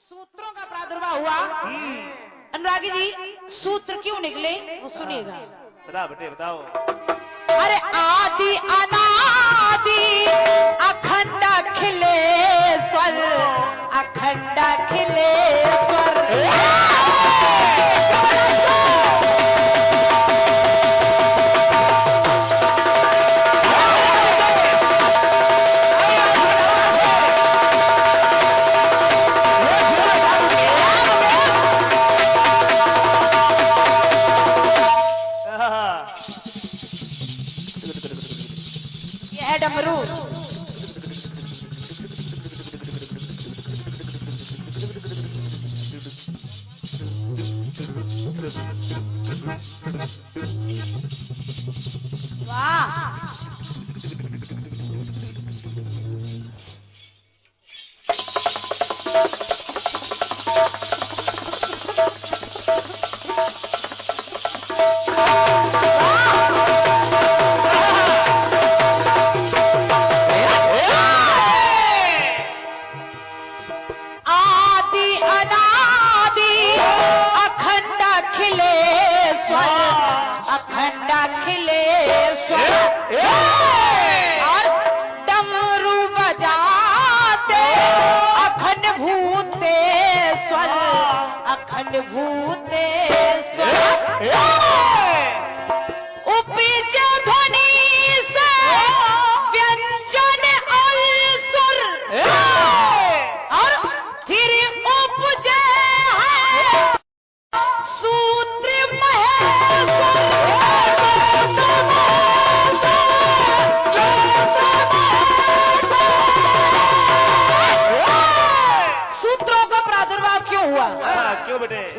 सूत्रों का प्रादुर्भाव हुआ। अनुरागी जी, सूत्र क्यों निकले वो सुनिएगा। बताओ बेटे बताओ। अरे आदि अनादि अखंड अखिलेश्वर, अखंड अखिलेश्वर। डमरू वाह।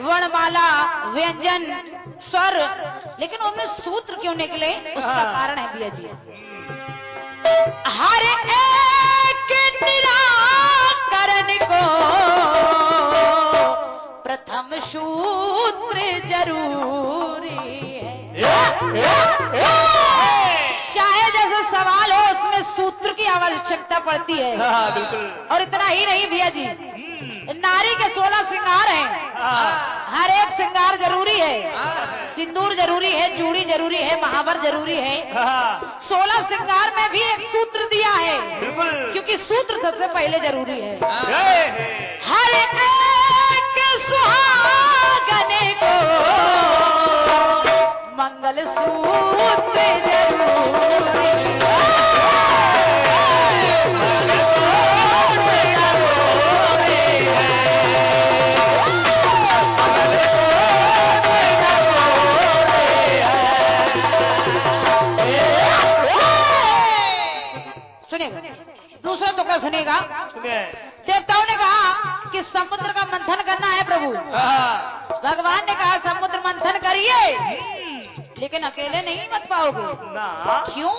वर्णमाला व्यंजन स्वर, लेकिन उनमें सूत्र क्यों निकले उसका कारण है भैया जी। हर एक निराकरण को प्रथम सूत्र जरूरी है। चाहे जैसे सवाल हो उसमें सूत्र की आवश्यकता पड़ती है। और इतना ही नहीं भैया जी, नारी के 16 श्रृंगार हैं। हर एक श्रृंगार जरूरी है। सिंदूर जरूरी है, चूड़ी जरूरी है, महावर जरूरी है। 16 श्रृंगार में भी एक सूत्र दिया है, क्योंकि सूत्र सबसे पहले जरूरी है। हर एक सुहागने को मंगल सूत्र जरूरी है। दूसरा टुकड़ा सुनेगा। देवताओं ने कहा कि समुद्र का मंथन करना है प्रभु। भगवान ने कहा समुद्र मंथन करिए, लेकिन अकेले नहीं मत पाओगे। क्यों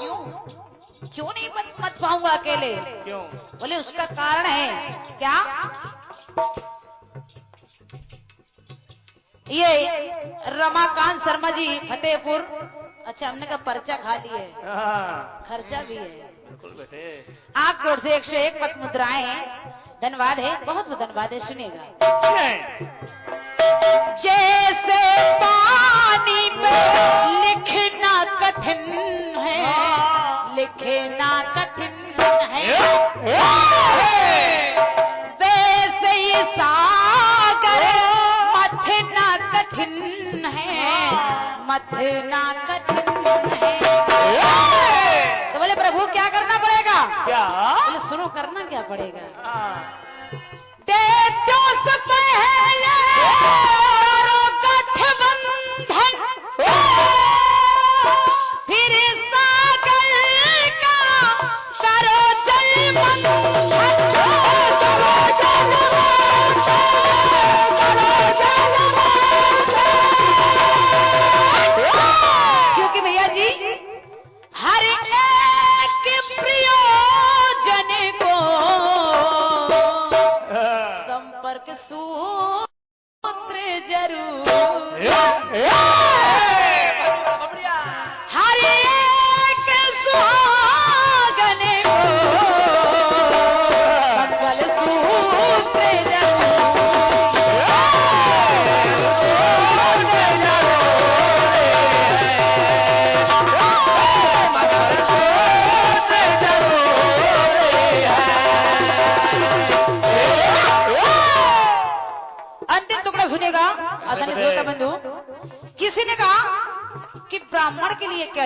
क्यों नहीं मत पाऊंगा अकेले? क्यों? बोले उसका कारण है। क्या? ये रमाकांत शर्मा जी फतेहपुर, अच्छा हमने का पर्चा खा लिए, खर्चा भी है। आंख कोड से 101 पद मुद्राएं हैं। धन्यवाद है, बहुत बहुत धन्यवाद है। सुनिएगा। जैसे पानी में लिखना कठिन है, लिखना कठिन है, वैसे ही सागर मथना कठिन है, मथना कठिन है। तो बोले प्रभु क्या करना पड़ेगा? क्या? बोले सुनो, करना क्या पड़ेगा? देवों से पहले करो गठबंधन, फिर सागर का करो जल बंधन, करो जल बंधन, करो जल बंधन। क्योंकि भैया जी हर एक प्रयोजन को संपर्क सूत्र जरूर। हर एक सुहागन को मंगल सूत्र जरूर।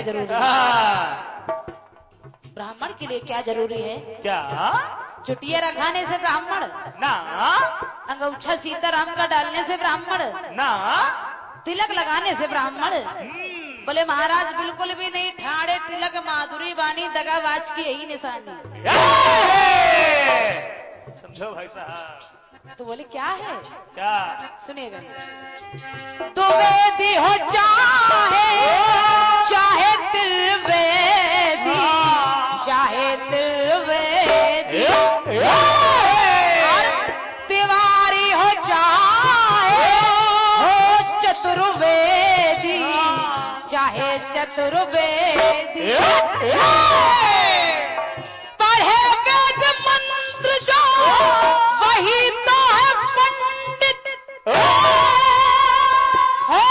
जरूरी है? ब्राह्मण के लिए क्या जरूरी है? क्या? चुटिया रखाने से ब्राह्मण ना, अंगूठा सीताराम का डालने से ब्राह्मण ना, तिलक लगाने से ब्राह्मण। बोले महाराज बिल्कुल भी नहीं, ठाड़े तिलक माधुरी बानी दगाबाज की यही निशानी। समझो भाई साहब। तो बोले क्या है? क्या? सुनेगा। तो वेदी हो चाहे चाहे त्रिवेदी, चाहे त्रिवेदी, और तिवारी हो चाहे हो चतुर्वेदी, चाहे चतुर्वेदी, पढ़े वेद मंत्र जो वही तो है पंडित, हो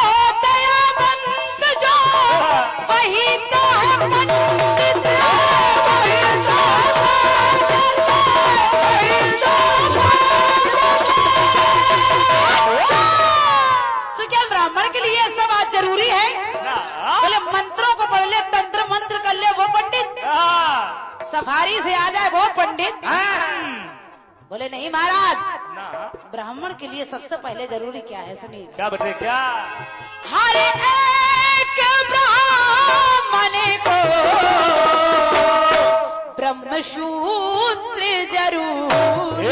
दयाबंद जो वही तो है पंडित, तो क्या ब्राह्मण के लिए ऐसा बात जरूरी है? बोले मंत्रों को पढ़ ले, तंत्र मंत्र कर ले वो पंडित, सफारी से आ जाए वो पंडित। बोले नहीं महाराज, ब्राह्मण के लिए सबसे पहले जरूरी क्या है? सुनिए। क्या बेटे? क्या? हर एक ब्राह्मण को ब्रह्मसूत्र जरूर,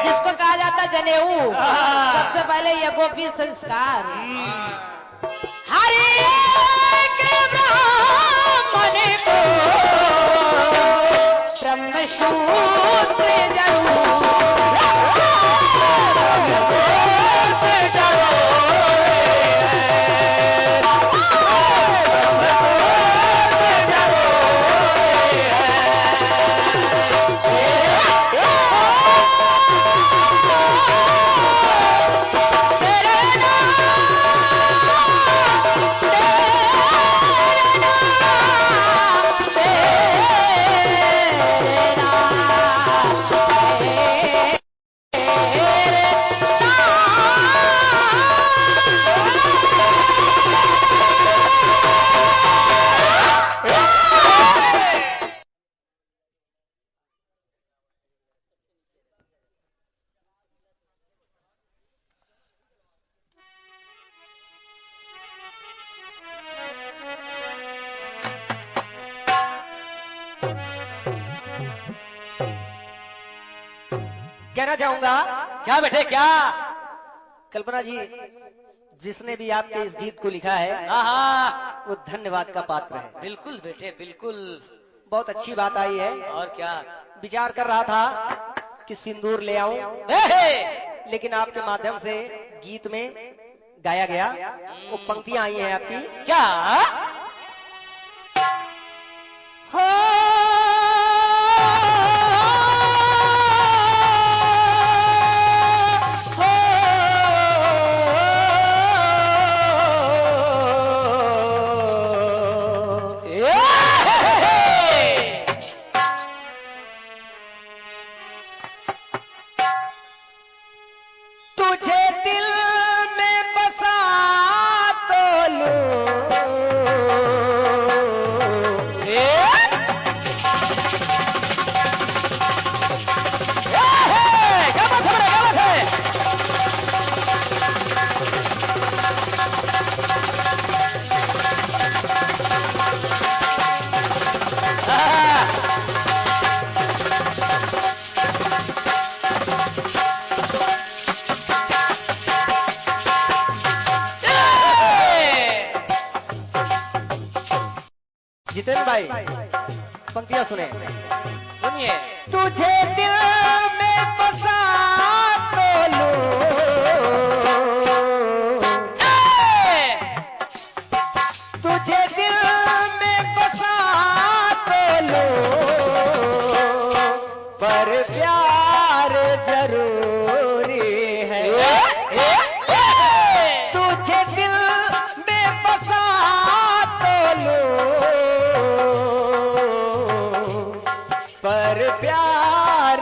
जिसको कहा जाता जनेऊ, सबसे पहले यज्ञोपवीत संस्कार। हर एक ब्राह्मण को ब्रह्मसूत्र जरूर, कहना चाहूंगा। क्या बेटे? क्या? कल्पना जी, जिसने भी आपके इस गीत को लिखा है वो धन्यवाद का पात्र है। बिल्कुल बेटे, बिल्कुल। बहुत अच्छी बात आई है। और क्या? विचार कर रहा था कि सिंदूर ले आऊं, लेकिन आपके माध्यम से गीत में गाया गया वो पंक्तियां आई हैं आपकी। क्या? जितेंद्र भाई, पंक्तियां सुने। सुनिए। तुझे दिल में बसा तो लो, तुझे दिल में बसा तो लो, पर प्यार जरूरी है। तुझे दिल में बसा तो लो, पर प्यार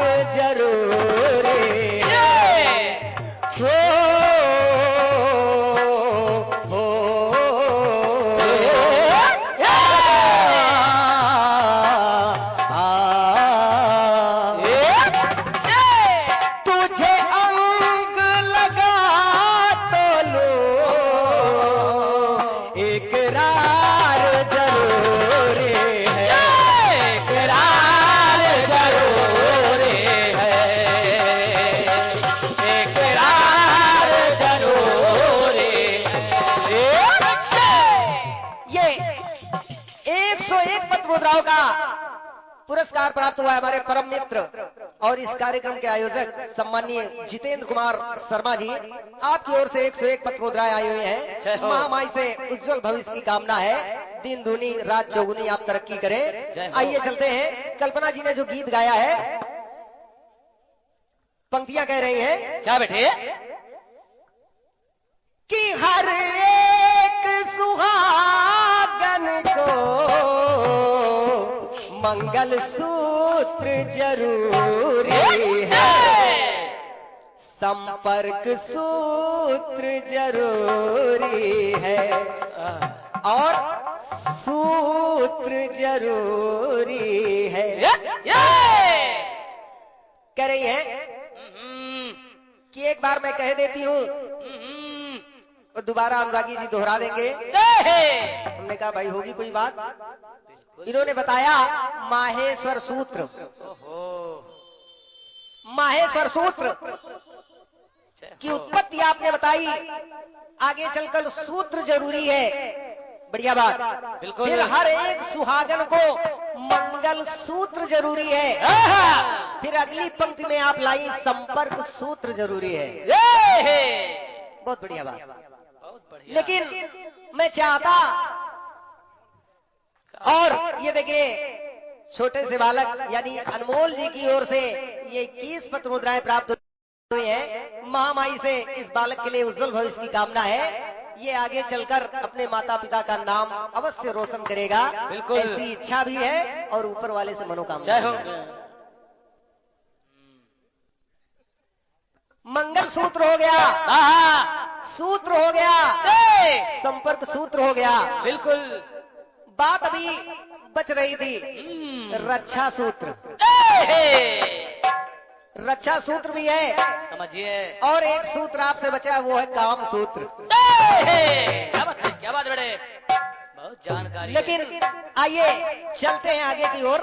101 पत्र मुद्राओं का पुरस्कार प्राप्त हुआ है हमारे परम मित्र और इस कार्यक्रम के आयोजक सम्मानीय जितेंद्र कुमार शर्मा जी। आपकी ओर से 101 पत्र मुद्राएं आई हुई हैं। महामाई से उज्जवल भविष्य की कामना है, दिन दूनी रात चौगुनी आप तरक्की करें। आइए चलते हैं। कल्पना जी ने जो गीत गाया है, पंक्तियां कह रही हैं। क्या बेटे? कि हर एक सुहागन को मंगल सूत्र जरूरी है, संपर्क सूत्र जरूरी है और सूत्र जरूरी है। कह रही है कि एक बार मैं कह देती हूँ और दोबारा अनुरागी जी दोहरा देंगे। हमने कहा भाई होगी कोई बात। इन्होंने बताया माहेश्वर सूत्र। माहेश्वर सूत्र की उत्पत्ति आपने बताई, आगे चलकर सूत्र जरूरी है। बढ़िया बात। बिल्कुल। फिर हर एक सुहागन को मंगल सूत्र जरूरी है। फिर अगली पंक्ति में आप लाई संपर्क सूत्र जरूरी है। बहुत बढ़िया बात। बहुत बढ़िया। लेकिन मैं चाहता, और ये देखिए छोटे से बालक यानी अनमोल जी की ओर से ये 21 पत्र मुद्राएं प्राप्त हुई हैं। महामाई से इस बालक के लिए उज्जवल भविष्य की कामना है। ये आगे चलकर अपने माता पिता का नाम अवश्य रोशन करेगा। बिल्कुल। ऐसी इच्छा भी है और ऊपर वाले से मनोकामना। जय हो। मंगल सूत्र हो गया, सूत्र हो गया, संपर्क सूत्र हो गया। बिल्कुल। बात अभी बच रही थी रक्षा सूत्र। रक्षा सूत्र भी है, समझिए। और एक सूत्र आपसे बचा है, वो है काम सूत्र। क्या बात है, क्या बात है बेटे, बहुत जानकारी। लेकिन आइए चलते हैं आगे की ओर।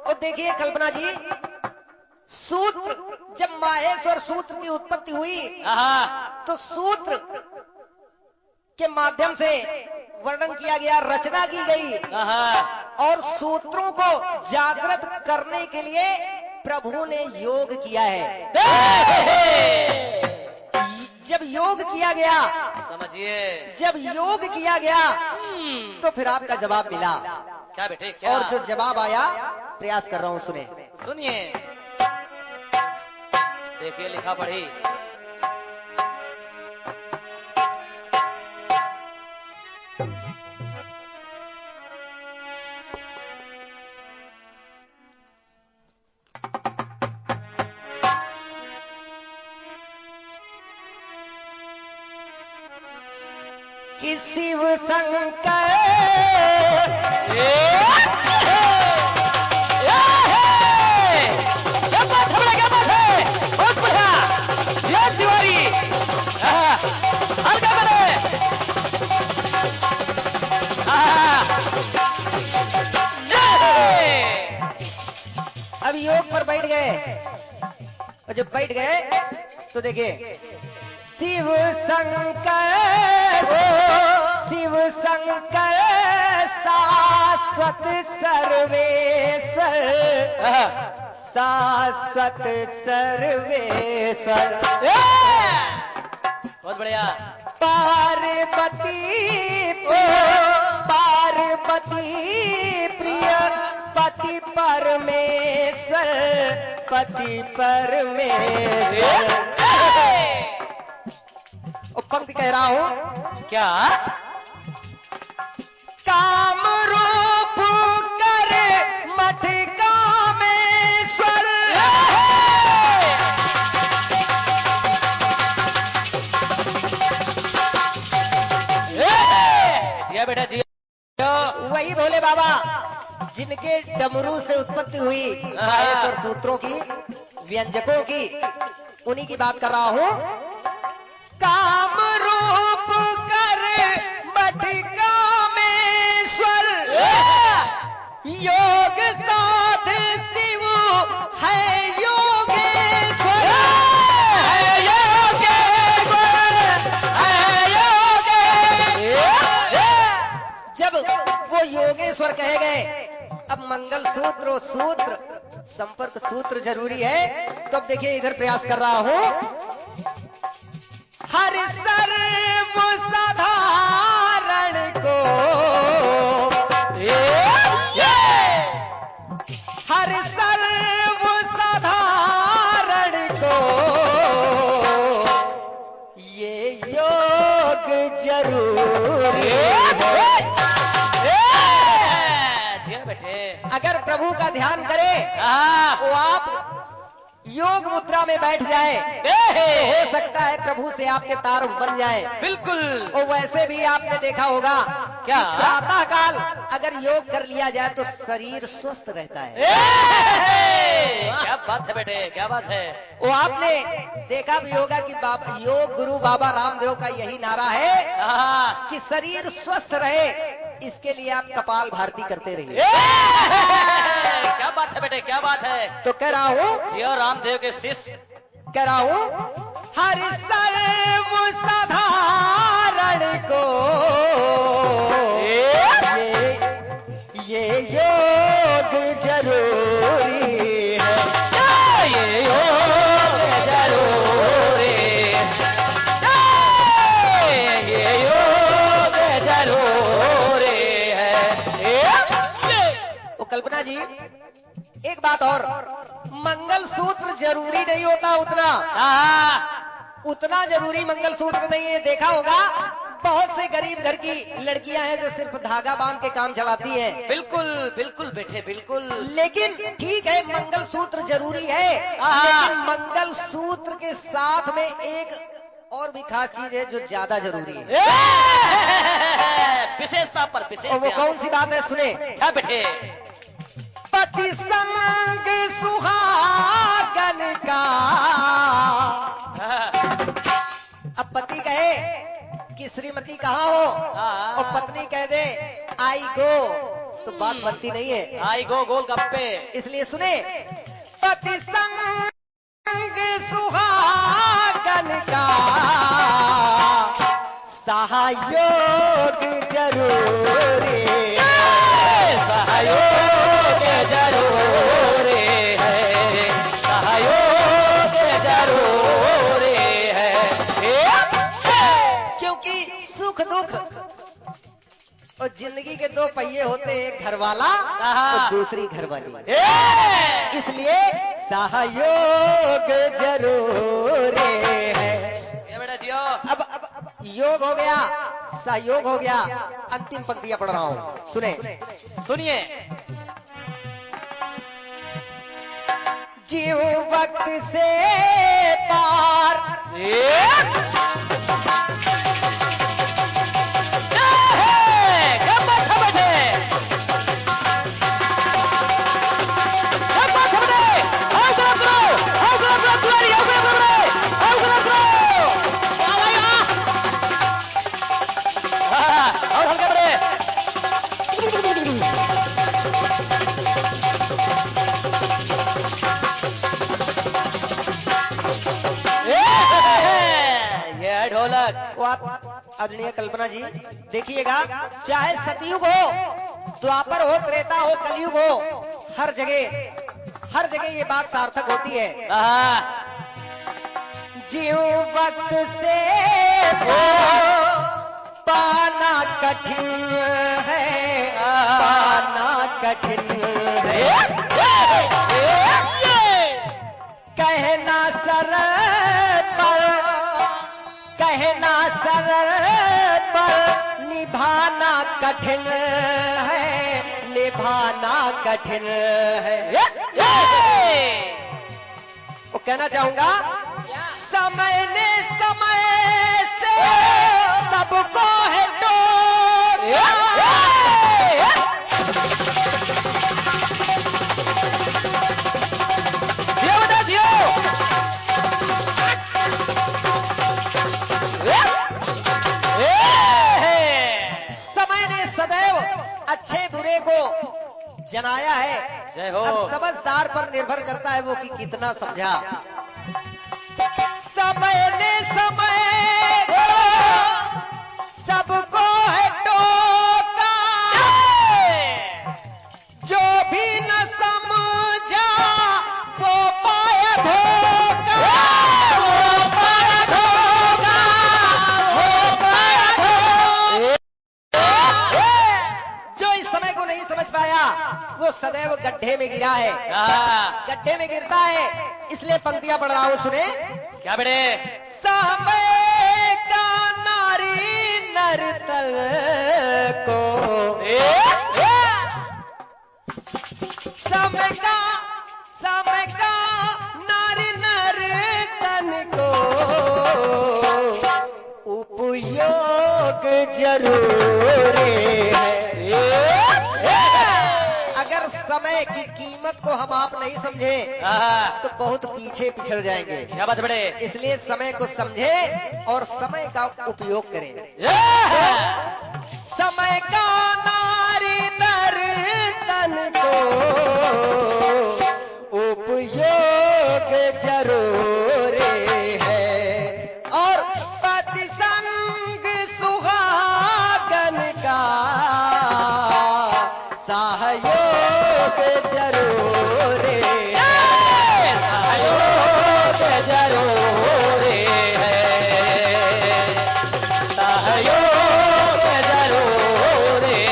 और देखिए कल्पना जी, सूत्र जब माहेश्वर सूत्र की उत्पत्ति हुई तो सूत्र के माध्यम से वर्णन किया गया, रचना की गई और सूत्रों को जागृत करने के लिए प्रभु ने योग किया है। जब योग किया गया, समझिए, जब योग किया गया तो फिर आपका जवाब मिला। क्या बेटे, क्या? और जो जवाब आया प्रयास कर रहा हूं, सुने। सुनिए, देखिए लिखा पढ़ी। कि शिव शंकर अब योग पर बैठ गए, और जब बैठ गए तो देखिए, शिव शंकर शिव शंकर शाश्वत सर्वेश्वर, शाश्वत सर्वेश्वर। बहुत बढ़िया। पार्वती पार्वती प्रिय पति परमेश्वर, पति परमेश्वर। पंक्ति कह रहा हूं, क्या? काम रूप कर मठ कामेश्वर, जिया बेटा जी। वही भोले बाबा जिनके डमरू से उत्पत्ति हुई माहेश्वर सूत्रों की, व्यंजकों की, उन्हीं की बात कर रहा हूं। काम रूप कर मठ कामेश्वर, योग साध शिव है योगेश्वर, है योगेश्वर, है योगेश्वर। जब वो योगेश्वर पर कहे गए अब मंगल सूत्र और सूत्र संपर्क सूत्र जरूरी है। तो अब देखिए इधर प्रयास कर रहा हूं। हर सर्व साधारण को हर सर्व साधारण को ये योग जरूरी है। बेटे अगर प्रभु का ध्यान करे तो आप योग मुद्रा में बैठ जाए तो हो सकता है प्रभु से आपके तारुफ बन जाए। बिल्कुल। और वैसे भी आपने देखा होगा क्या प्रातः काल अगर योग कर लिया जाए तो शरीर स्वस्थ रहता है। क्या बात है बेटे, क्या बात है। वो आपने देखा भी होगा कि योग गुरु बाबा रामदेव का यही नारा है कि शरीर स्वस्थ रहे, इसके लिए आप कपाल भारती करते रहिए। क्या बात है बेटे, क्या बात है। तो कह रहा हूं जी और रामदेव के शिष्य कह रहा हूं हर सर्व साधारण को ये योग जरूरी है। ये योग जरूरी है। ये योग जरूरी है। वो कल्पना जी एक बात और, मंगल सूत्र जरूरी नहीं होता उतना जरूरी मंगल सूत्र नहीं है। देखा होगा बहुत से गरीब घर की लड़कियां हैं जो सिर्फ धागा बांध के काम चलाती हैं। बिल्कुल बिल्कुल बेटे बिल्कुल। लेकिन ठीक है मंगल सूत्र जरूरी है, लेकिन मंगल सूत्र के साथ में एक और भी खास चीज है जो ज्यादा जरूरी है। विशेषता पर विशेष। और वो कौन सी बात है सुने। क्या बेटे। पति संग सुहागन का। अब पति कहे कि श्रीमती कहाँ हो और पत्नी कह दे आई गो, तो बात बनती नहीं है। आई गो गोल गप्पे। इसलिए सुने पति संग सुहागन का सहयोग जरूरी है। सहयोग जरूरी है। सहयोग जरूरी है। क्योंकि सुख दुख और जिंदगी के दो पहिए होते हैं, एक घर वाला और दूसरी घरवाली। इसलिए सहयोग जरूरी है। बेटा जियो। अब योग हो गया, सहयोग हो गया, अंतिम पंक्तियां पढ़ रहा हूं सुने। सुनिए। जीव वक्त से पार आदरणीय कल्पना जी देखिएगा, चाहे सतयुग हो, द्वापर हो, त्रेता हो, कलयुग हो, हर जगह ये बात सार्थक होती है। जीव वक्त से पाना कठिन है, पाना कठिन है। कहना सरल पर, कहना सरल पर निभाना कठिन है, निभाना कठिन है। वो कहना चाहूंगा समय ने समय से सबको है टोका। समय ने सदैव अच्छे बुरे को जनाया है। जय हो। अब समझदार पर निर्भर करता है वो कि कितना समझा। समय ने समय सबको है टोका, पाया, वो सदैव गड्ढे में गिरा है। गड्ढे में गिरता है, इसलिए पंक्तियां पढ़ रहा हूं, सुने। क्या बेटे? समय का नारी नर्तन को, समय का नारी नर्तन को उपयोग जरूर है। अगर समय की कीमत को हम आप नहीं समझे तो बहुत पीछे पिछड़ जाएंगे। क्या बात बड़े? इसलिए समय को समझे और समय का उपयोग करें। समय का नारी नर्तन को उपयोग जरूर है और पति संग सुहागन का सहयोग जरूर है। सहयोग जरूर है। सहयोग जरूर है।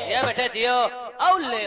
जियो बेटे जियो, और ले